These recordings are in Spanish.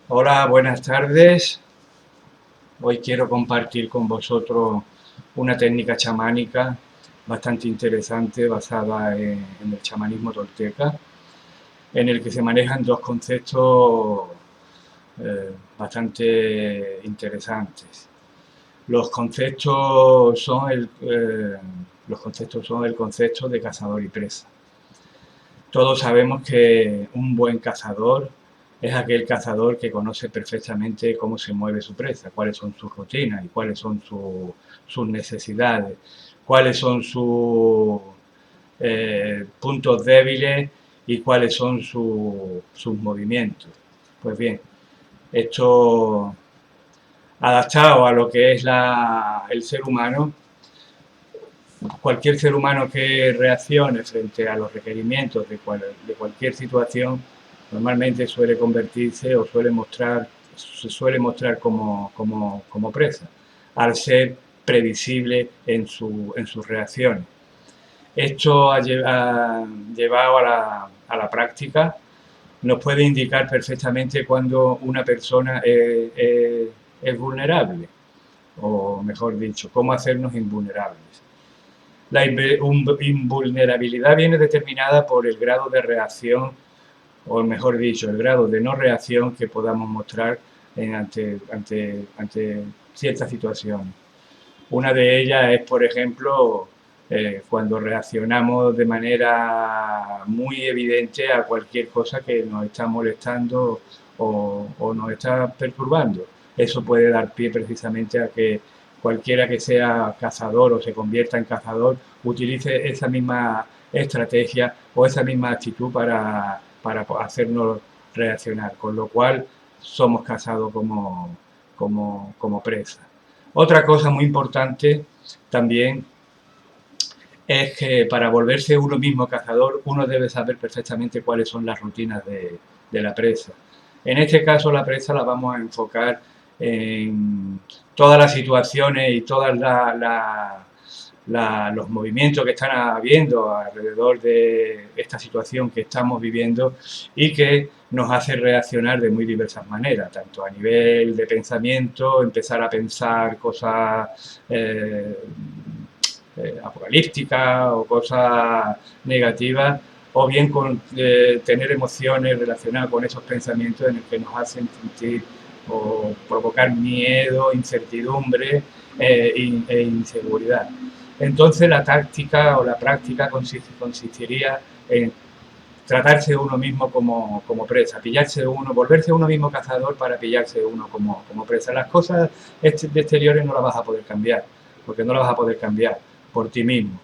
Hola, buenas tardes. Hoy quiero compartir con vosotros una técnica chamánica bastante interesante basada en el chamanismo tolteca, en el que se manejan dos conceptos bastante interesantes. Los conceptos son los conceptos son el concepto de cazador y presa. Todos sabemos que un buen cazador es aquel cazador que conoce perfectamente cómo se mueve su presa, cuáles son sus rutinas y cuáles son sus necesidades, cuáles son sus puntos débiles y cuáles son sus movimientos. Pues bien, esto adaptado a lo que es el ser humano, cualquier ser humano que reaccione frente a los requerimientos de cualquier situación normalmente suele convertirse o se suele mostrar como presa, al ser previsible en sus reacciones. Esto llevado a la práctica nos puede indicar perfectamente cuando una persona es vulnerable, o mejor dicho, cómo hacernos invulnerables. La invulnerabilidad viene determinada por el grado de reacción, o mejor dicho, el grado de no reacción que podamos mostrar ante ciertas situaciones. Una de ellas es, por ejemplo, cuando reaccionamos de manera muy evidente a cualquier cosa que nos está molestando o nos está perturbando. Eso puede dar pie precisamente a que cualquiera que sea cazador o se convierta en cazador utilice esa misma estrategia o esa misma actitud para hacernos reaccionar, con lo cual somos cazados como presa. Otra cosa muy importante también es que para volverse uno mismo cazador, uno debe saber perfectamente cuáles son las rutinas de la presa. En este caso, la presa la vamos a enfocar en todas las situaciones y todos los movimientos que están habiendo alrededor de esta situación que estamos viviendo y que nos hace reaccionar de muy diversas maneras, tanto a nivel de pensamiento, empezar a pensar cosas apocalípticas o cosas negativas, o bien tener emociones relacionadas con esos pensamientos en el que nos hacen sentir o provocar miedo, incertidumbre e inseguridad. Entonces la táctica o la práctica consistiría en tratarse uno mismo como presa, pillarse uno, volverse uno mismo cazador para pillarse uno como presa. Las cosas de exteriores no las vas a poder cambiar, porque no las vas a poder cambiar por ti mismo.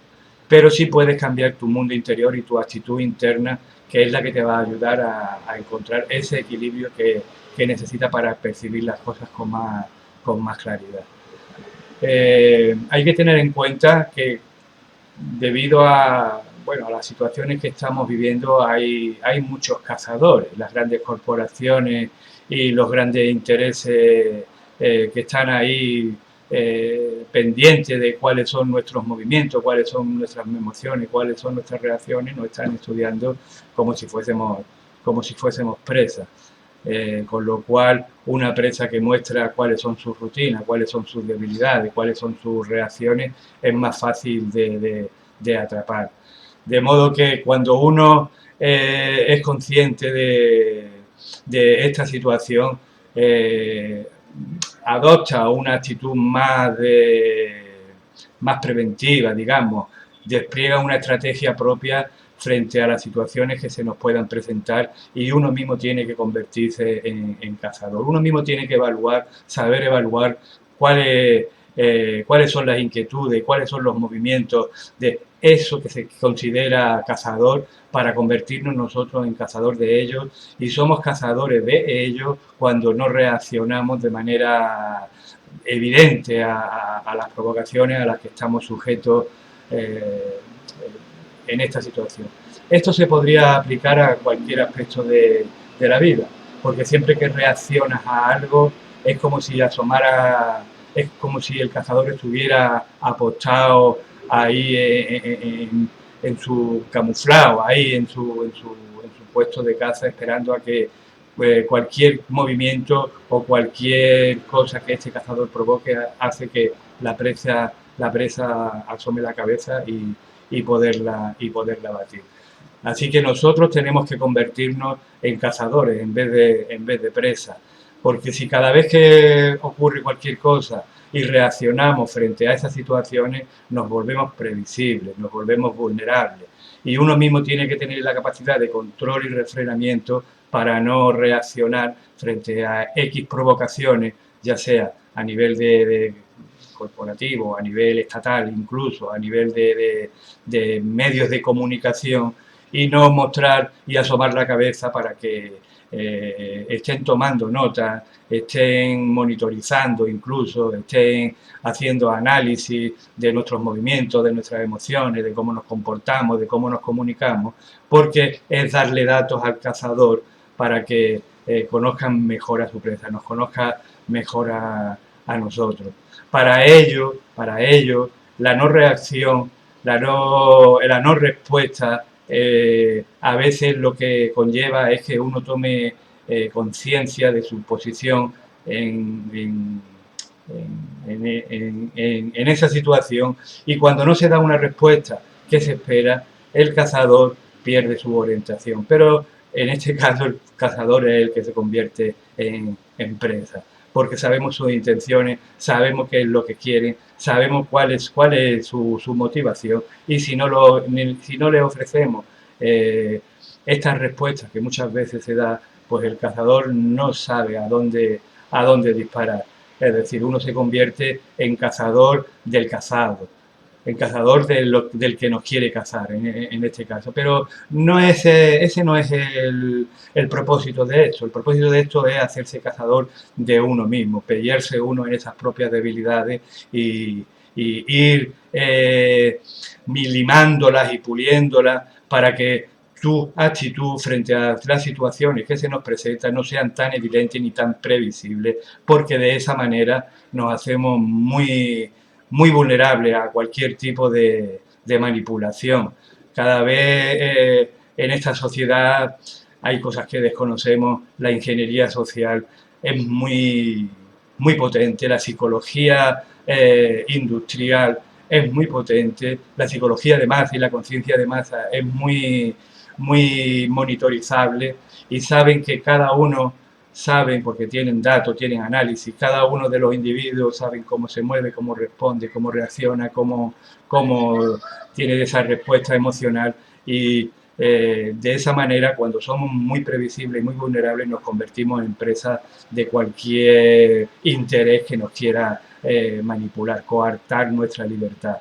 Pero sí puedes cambiar tu mundo interior y tu actitud interna, que es la que te va a ayudar a encontrar ese equilibrio que necesitas para percibir las cosas con más claridad. Hay que tener en cuenta que debido a las situaciones que estamos viviendo hay muchos cazadores, las grandes corporaciones y los grandes intereses que están ahí pendientes de cuáles son nuestros movimientos, cuáles son nuestras emociones, cuáles son nuestras reacciones, nos están estudiando como si fuésemos presas. Con lo cual, una presa que muestra cuáles son sus rutinas, cuáles son sus debilidades, cuáles son sus reacciones, es más fácil de atrapar. De modo que cuando uno es consciente de esta situación, eh, adopta una actitud más preventiva, digamos, despliega una estrategia propia frente a las situaciones que se nos puedan presentar y uno mismo tiene que convertirse en cazador. Uno mismo tiene que saber evaluar cuáles son las inquietudes, cuáles son los movimientos de eso que se considera cazador para convertirnos nosotros en cazador de ellos y somos cazadores de ellos cuando no reaccionamos de manera evidente a las provocaciones a las que estamos sujetos eh, en esta situación. Esto se podría aplicar a cualquier aspecto de la vida, porque siempre que reaccionas a algo es como si asomara, es como si el cazador estuviera apostado ahí en su camuflado, ahí en su puesto de caza, esperando a que cualquier movimiento o cualquier cosa que este cazador provoque hace que la presa asome la cabeza y poderla batir. Así que nosotros tenemos que convertirnos en cazadores en vez de presas, porque si cada vez que ocurre cualquier cosa y reaccionamos frente a esas situaciones, nos volvemos previsibles, nos volvemos vulnerables. Y uno mismo tiene que tener la capacidad de control y refrenamiento para no reaccionar frente a X provocaciones, ya sea a nivel de corporativo, a nivel estatal, incluso a nivel de medios de comunicación, y no mostrar y asomar la cabeza para que estén tomando nota, estén monitorizando incluso, estén haciendo análisis de nuestros movimientos, de nuestras emociones, de cómo nos comportamos, de cómo nos comunicamos, porque es darle datos al cazador para que conozcan mejor a su presa, nos conozca mejor a nosotros. Para ello, la no reacción, la no respuesta, a veces lo que conlleva es que uno tome conciencia de su posición en esa situación, y cuando no se da una respuesta que se espera, el cazador pierde su orientación. Pero en este caso el cazador es el que se convierte en presa, porque sabemos sus intenciones, sabemos qué es lo que quieren, sabemos cuál es su motivación, y si no le ofrecemos estas respuestas que muchas veces se da, pues el cazador no sabe a dónde disparar. Es decir, uno se convierte en cazador del cazado, en cazador del que nos quiere cazar, en este caso. Pero no es, ese no es el propósito de esto. El propósito de esto es hacerse cazador de uno mismo, pelearse uno en esas propias debilidades y ir milimándolas y puliéndolas para que tu actitud frente a las situaciones que se nos presentan no sean tan evidentes ni tan previsibles, porque de esa manera nos hacemos muy vulnerables a cualquier tipo de manipulación. Cada vez en esta sociedad hay cosas que desconocemos, la ingeniería social es muy potente, la psicología industrial es muy potente, la psicología de masa y la conciencia de masa es muy monitorizable, y saben que cada uno, saben porque tienen datos, tienen análisis, cada uno de los individuos saben cómo se mueve, cómo responde, cómo reacciona, cómo tiene esa respuesta emocional, y de esa manera, cuando somos muy previsibles y muy vulnerables, nos convertimos en presas de cualquier interés que nos quiera manipular, coartar nuestra libertad.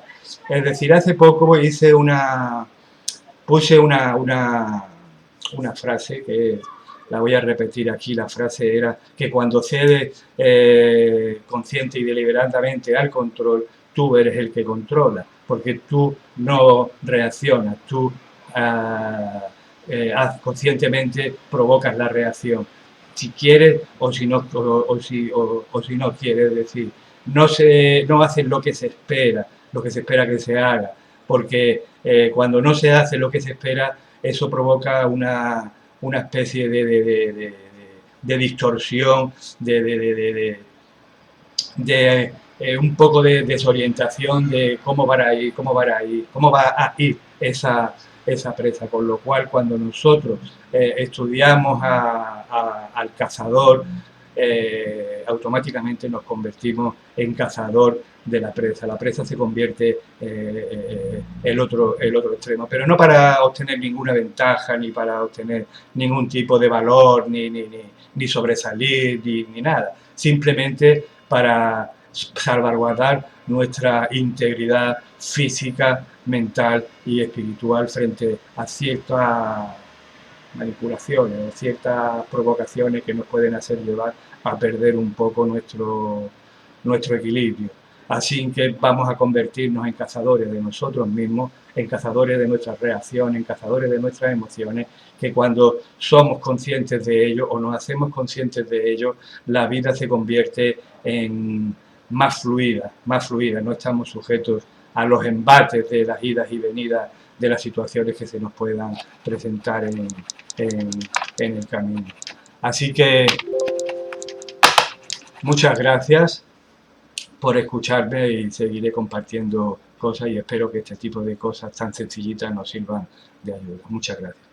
Es decir, hace poco puse una frase que la voy a repetir aquí. La frase era que cuando cedes consciente y deliberadamente al control, tú eres el que controla, porque tú no reaccionas, tú conscientemente provocas la reacción, si quieres o si no quieres. Es decir, no haces lo que se espera que se haga, porque cuando no se hace lo que se espera, eso provoca una especie de distorsión, un poco de desorientación de cómo va a ir esa presa. Con lo cual, cuando nosotros estudiamos al cazador, automáticamente nos convertimos en cazador de la presa. La presa se convierte el otro extremo, pero no para obtener ninguna ventaja, ni para obtener ningún tipo de valor, ni sobresalir, ni nada. Simplemente para salvaguardar nuestra integridad física, mental y espiritual frente a ciertas manipulaciones o ciertas provocaciones que nos pueden hacer llevar a perder un poco nuestro equilibrio. Así que vamos a convertirnos en cazadores de nosotros mismos, en cazadores de nuestras reacciones, en cazadores de nuestras emociones, que cuando somos conscientes de ello o nos hacemos conscientes de ello, la vida se convierte en más fluida, no estamos sujetos a los embates de las idas y venidas de las situaciones que se nos puedan presentar en el camino. Así que muchas gracias por escucharme y seguiré compartiendo cosas y espero que este tipo de cosas tan sencillitas nos sirvan de ayuda. Muchas gracias.